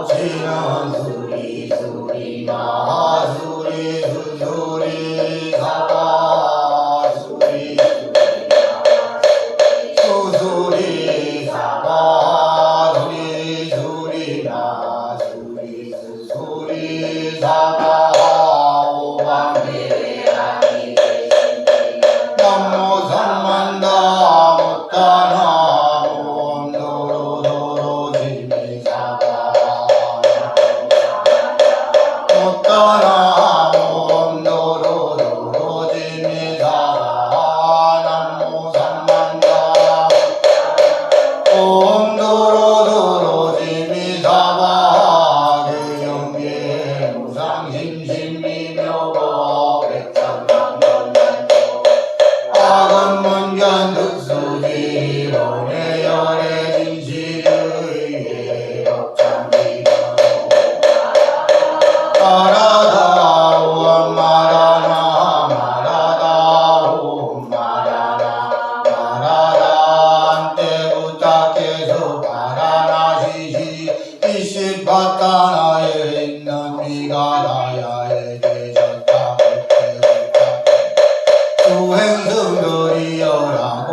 지는 수리 수리 마수리 수수리 사바 수리 수수리 사바 수리 수리 마수리 수수리 사바 오방대양이 남모 삼만다 못다나 몬도로도로 지미사바 못다나 몬도로도로 지미사바 남모 삼만다 옴도로도로 지미사바 교영계 무상심심미묘보 백천만만만조 악언문견 득수지 본의열의 진실의 법장기도 마라다오 마라나 마라다오 마라나 마라다 한때 부탁해서 바라나시시 이십바타나에 있는 미가 나야에 되졌다 수행승들이여라고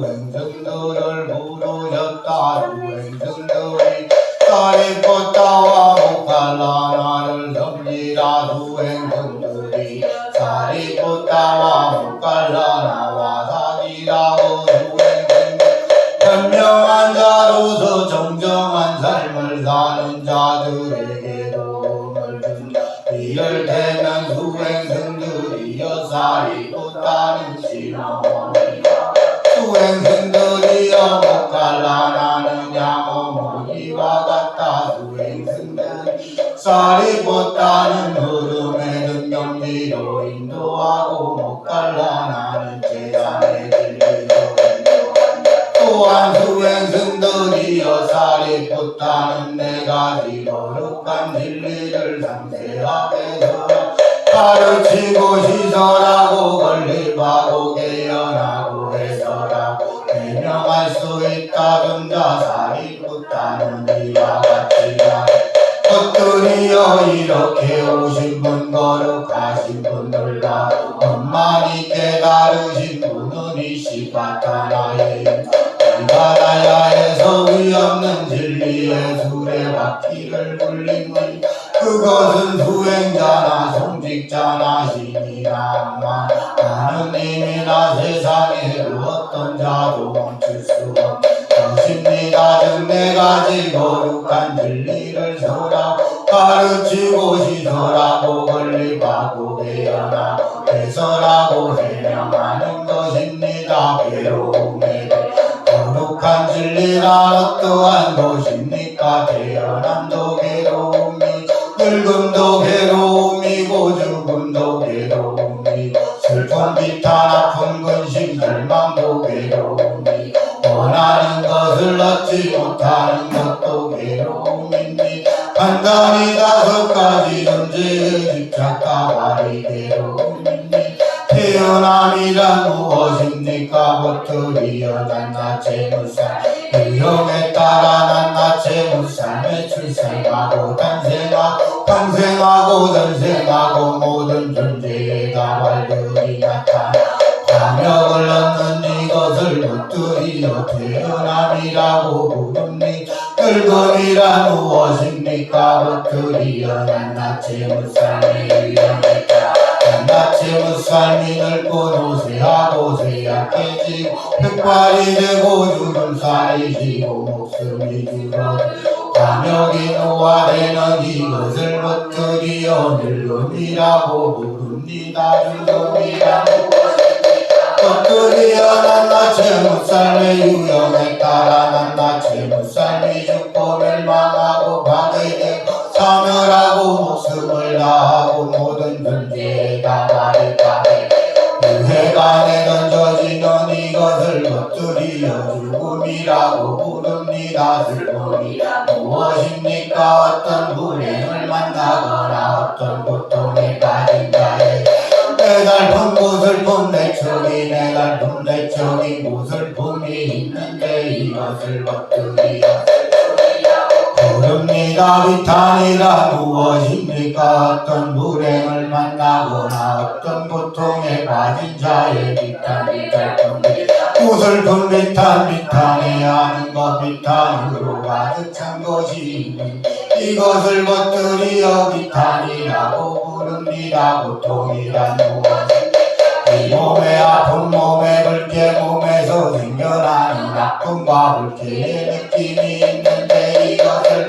수행승들을 부르셨다 수행승들이 딸이 뻗다와 목갈라나를 섬기라 수행승들이 살이 뻗다와 목갈라나와 사기라고 수행승들 현명한 자로서 정정한 삶을 사는 자들에게 도움을 준다 이를테면 수행승들이여 살이 뻗다는 신어머니가 수행승들이여 목갈라나는 양어머니와 같다 수행승들이 살이 뻗다는 흐름에 등경지로 인도하고 목갈라나는 제자의 진리로 또한 수행승들이여 살이 뻗다는 네 가지 거룩한 진리를 상세하게 가르치고 시설하고 건립하고 개연하고 해설하고 해명할 수 있다 전자 살이 뻗다는 이와 같이 것들이여 이렇게 오신 분 거룩하신 분들과 엄마니 깨달으신 분은 이시바타나에 이바다야에서 위없는 진리의 수레바퀴를 굴림을 그것은 수행자나 성직자나 신이나 엄마 하느님이나 세상에 그 어떤 자도 멈출 수 없는 것입니다. 즉 네 가지 거룩한 진리를 설하고 가르치고 시설하고 건립하고 개연하고 해설하고 해명하는 것입니다. 괴로움에 거룩한 진리란 어떠한 것입니까? 태어남도 괴로움이 늙음도 괴로움이고 죽음도 괴로움이고 슬픔 비탄 아픈 근심 절망도 괴로움이 원하는 것을 얻지 못하는 것도 괴로움입니다. 간단히 5가지 존재의 집착과 발이 괴로움입니다. 태어남이란 무엇입니까? 버터리여 낱낱이 무살 유형에 따라 낱낱이 무살에 출생하고 탄생하고 평생하고 전생하고 모든 존재의 다발들이 나타나 감역을 얻는 이것을 버터리여 태어남이라고 부릅니다. 늙음이란 무엇입니까? 버터리여 낱낱이 무살의 유형에 따라 낱낱이 무살미 늙고 노쇠하고 쇠약해지고 흑발이 되고 주름살이 지고 목숨이 줄어들고 감역이 노화되는 이것을 버터리여 늙음이라고 부릅니다. 늙음이라고 버터리여 낱낱이 무살의 유형에 따라 낱낱이 무살이 죽고 멸망하고 파괴되고 사멸하고 목숨을 다하고 모든 존재에 다 말이 파괴 유해간에 던져지는 이것을 버터리여 죽음이라고 부릅니다. 슬픔이란 무엇입니까? 어떤 불행을 만나거나 어떤 고통에 빠진 자에 내달픈 고슬픔 내척이 내달픈 내척이 고슬픔이 있는데 이것을 버터리여 묻습니다. 비탄이란 무엇입니까? 어떤 불행을 만나거나 어떤 고통에 빠진 자의 비탄 무슬픈 비탄이 아는 것 비탄으로 가득 찬 것이 이것을 것들이여 비탄이라고 부릅니다. 고통이란 무엇 이 몸의 아픈 몸에 불쾌 몸에서 생겨나는 아픔과 불쾌의 느낌이 있는데 이것을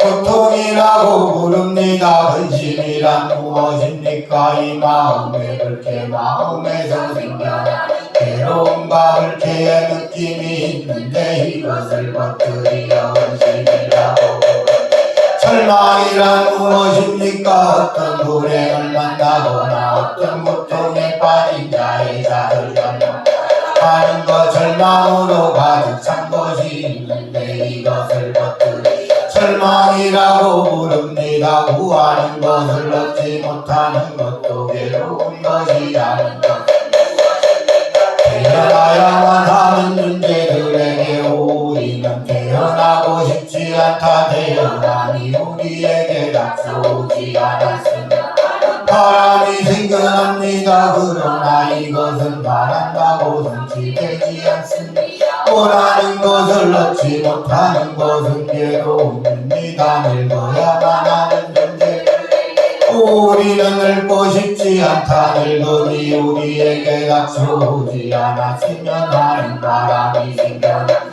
고통이라고 부릅니다. 근심이란 무엇입니까? 이 마음의 불쾌 마음에서 생겨나는 괴로움과 불쾌의 느낌이 있는데 이것을 것들이여 근심이라고 절망이란 무엇입니까? 어떤 불행을 만나거나 어떤 고통에 빠진 자의 자들과 하는 것 절망으로 가득 찬 것이 있는데 이것을 것들이 절망이라고 부릅니다. 구하는 것을 얻지 못하는 것도 괴로운 것이라는 것 태어나야만 하는 존재들에게 우리는 태어나고 싶지 않다. 태어나니 우리에게 닥쳐오지 않았습니다. 바람이 생겨납니다. 그러나 이것은 바란다고 성취되지 않습니다. 원하는 것을 얻지 못하는 것은 괴로움입니다. 늙어야만 하는 존재 우리는 늙고 싶지 않다. 늙은이 우리에게 닥쳐오지 않았으면 하는 바람이 생겨나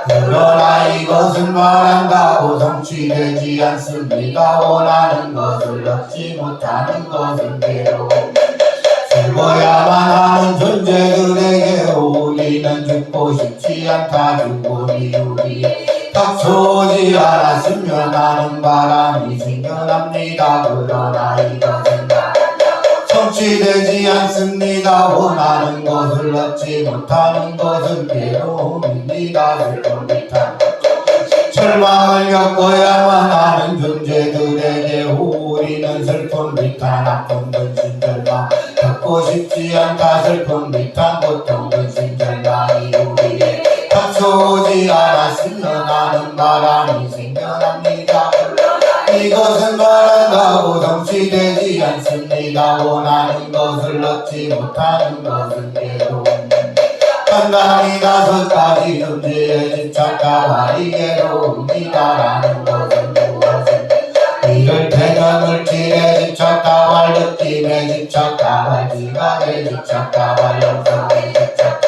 그러나 이것은 바란다고 성취되지 않습니다. 원하는 것을 얻지 못하는 것은 괴로움 죽어야만 하는 존재들에게 우리는 죽고 싶지 않다. 죽으니 우리 닥쳐오지 않았으면 하는 바람이 생겨납니다. 그러나 이것은 성취되지 않습니다. 원하는 것을 얻지 못하는 것은 괴로움입니다. 슬픔 비탄 절망을 겪어야만 하는 존재들에게 우리는 슬픔 비탄 아픈 근심 절망 겪고 싶지 않다. 슬픔 비탄 고통 근심 절망이 우리에게 닥쳐오지 않았으면 하는 바람이 생겨납니다. 이것은 바란다고 성취되지 않습니다. 원하는 것을 얻지 못하는 것은 괴로움 판단이 5가지 존재에 집착하와 이 괴로움이다라는 것은 무엇인가 이를 태면 물질에 집착하와 느낌에 집착하와 지각에 집착하와 영성에 집착하와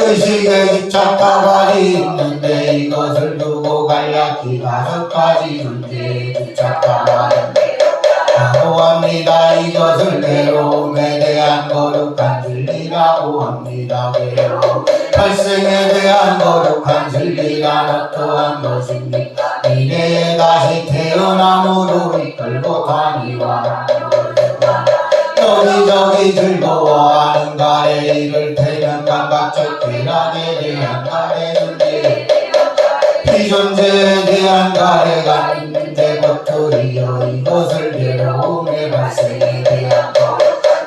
의식에 집착하와이 있는데 이것을 두고 간략히 5가지 존재에 집착하와는데 라고 합니다. 이것을 괴로움에 대한 거룩한 진리라고 합니다. 괴로움 발생에 대한 거룩한 진리란 어떠한 것입니까? 미래에 다시 태어남으로 이끌고 다니와 여기저기 즐거워하는 가래 이를 태면 감각적 쾌락에 대한 가래 존재 비존재에 대한 가래가 있는데 것들이여 이것을 괴로움의 발생에 대한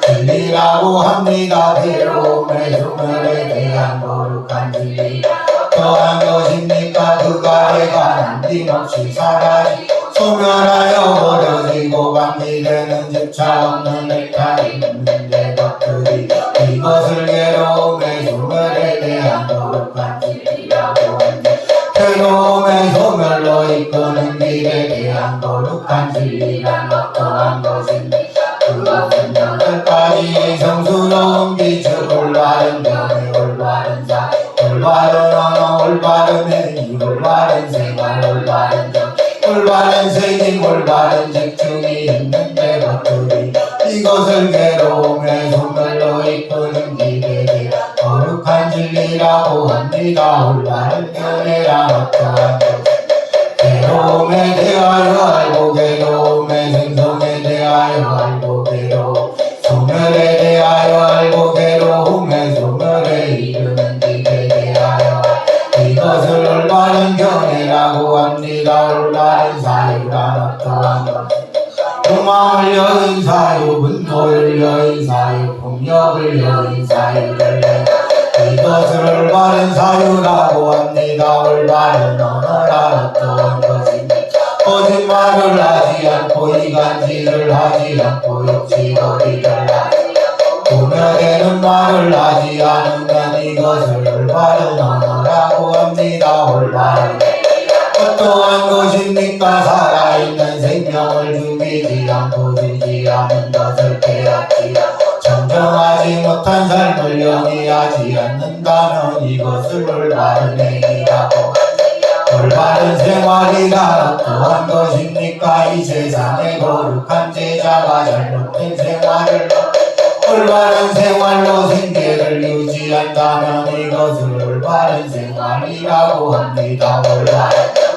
진리라고 합니다. 괴로움의 소멸에 대한 거룩한 진리 어떠한 것입니까? 그 가래가 남김없이 사라지 소멸하여 버려지고 감리되는 집착 없는 넥타이 있는데 것들이 이것을 괴로움의 소멸에 대한 거룩한 진리라고 합니다. 괴로움의 소멸로 이끄는 길에 대한 거룩한 진리란 어떠한 것입니까? 그것은 8가지의 성스러운 빛을 올바른 견해 올바른 사 올바른 언어 올바른 행위 올바른 생활 올바른 정 올바른 책임 올바른 집중이 있는데 것들이 이것을 괴로움의 소멸로 이끄는 길에 대한 거룩한 진리라고 합니다. 올바른 견해란 어떠한 것 괴로움에 대하여 알고 괴로움의 생성에 대하여 알고 괴로움 소멸에 대하여 알고 괴로움의 소멸에 이르는 길에 대하여 이것을 올바른 견해라고 합니다. 올바른 사유란 어떠한 것 욕망을 여인 사유 분노를 여인 사유 폭력을 여인 사유를 이것을 올바른 사유라고 합니다. 올바른 언어란 어떠한 것입니까? 말을 하지 않고 이간질을 하지 않고 욕심거리를 하지 구별되는 말을 하지 않으면 이것을 올바른 언어라고 합니다. 올바른 어떠한 것입니까? 살아있는 생명을 죽이지 않고 주지 않은 것을 빼앗지 정정하지 못한 삶을 영위하지 않는다면 이것을 올바른 행위라고 올바른 생활이란 어떠한 것입니까? 이 세상에 거룩한 제자가 잘못된 생활을 올바른 생활로 생계를 유지한다면 이것을 올바른 생활이라고 합니다. 올바른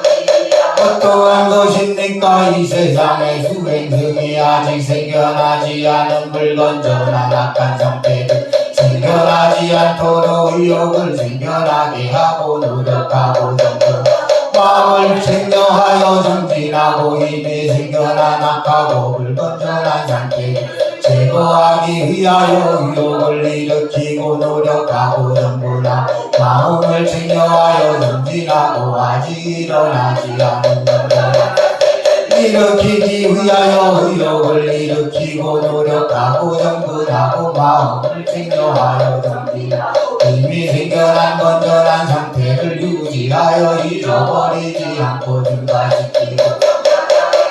어떠한 것입니까? 이 세상에 수행승이 아직 생겨나지 않은 불건전한 악한 상태들 생겨나지 않도록 의욕을 생겨나게 하고 노력하고 정돈 마음을 챙겨하여 정진하고 이미 생겨난 악하고 불건전한 상태를 제거하기 위하여 의욕을 일으키고 노력하고 정돈하고 마음을 챙겨하여 정진하고 아직 일어나지 않은 것을 일으키기 위하여 의욕을 일으키고 노력하고 정돈하고 마음을 챙겨하여 정진하고 이미 생겨난 건전한 상태를 유지하여 잊어버리지 않고 증가시키고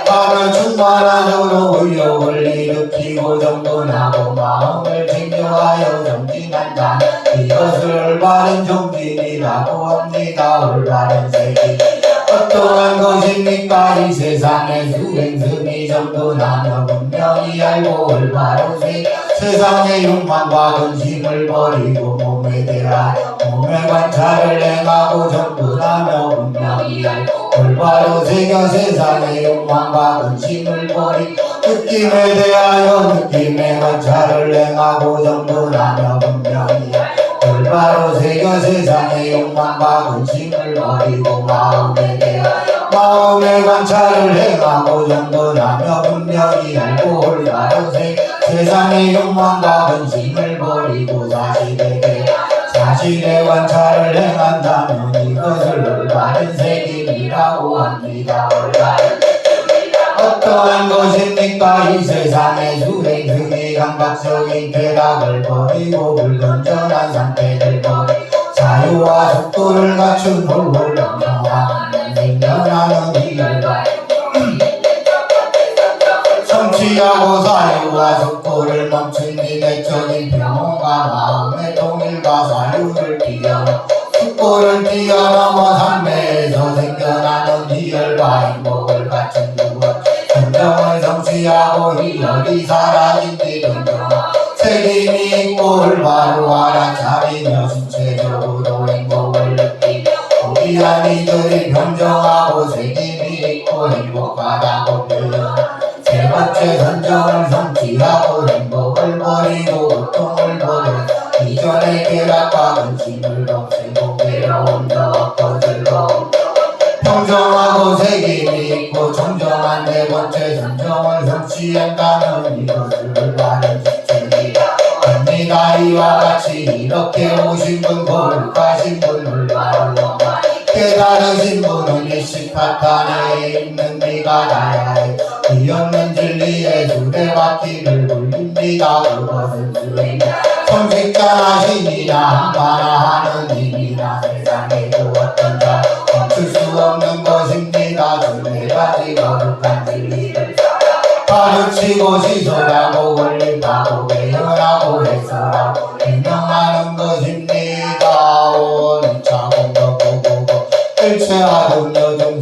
마음을 충만하도록 의욕을 일으키고 정돈하고 마음을 챙겨하여 정진한다. 이것을 올바른 정진이라고 합니다. 올바른 세계 어떠한 것입니까? 이 세상의 수행승이 정돈하며 분명히 알고 올바른 세상의 욕망과 근심을 버리고 몸에 대하여 몸의 관찰을 행하고 정돈하며 분명히 알고 올바로 새겨 세상의 욕망과 근심을 버리고 느낌에 대하여 느낌의 관찰을 행하고 정돈하며 분명히 올바로 새겨 세상의 욕망과 근심을 버리고 마음에 대하여 마음의 관찰을 행하고 정돈하며 분명히 알고 올바로 세상의 욕망과 근심을 버리고 자신의 관찰을 행한다면 이것을 올바른 세계이라고 합니다. 어떠한 것입니까? 이 세상의 수행승이 감각적인 쾌락을 버리고 불건전한 상태를 버리고 자유와 속도를 갖춘 홀로 명령하는 생명하는 이들과 성취하고 사유와 속도를 멈춘 이 내적인 평온과 마음의 통일과 사유를 뛰어넘어 속도를 뛰어넘어 삶에서 생겨나는 희열과 행복을 갖춘 누구 정정을 성취하고 희열이 사라진 뒤 정정하 책임이 있고 올바로 알아차리며 신체적으로 행복을 느끼며 우리한 이들이 평정하고 책임이 있고 행복하다고 표현하는 세 번째 선정을 성취하고 행복을 버리고 고통을 버려 이전의 쾌락과 근심을 없애고 괴로움도 없어질러 평정하고 책임이 있고 정정한 네 번째 선정을 성취한다면 이것을 올바른 직책이라 합니다. 이와 같이 이렇게 오신 분 거룩하신 분 올바로 깨달으신 분은 일시파탄에 있는 미가 나야해 이 없는 진리의 수레바퀴를 굴립니다. 그것은 수행이다 성직자나시니라 한바나 하느님이라 세상에 주었던 자 멈출 수 없는 것입니다. 두 가지 거룩한 진리를 가르치고 시설하고 원리하고 배열하고 해설하고 인정하는 것입니다. 원차 공덕 보고 일체하던 여정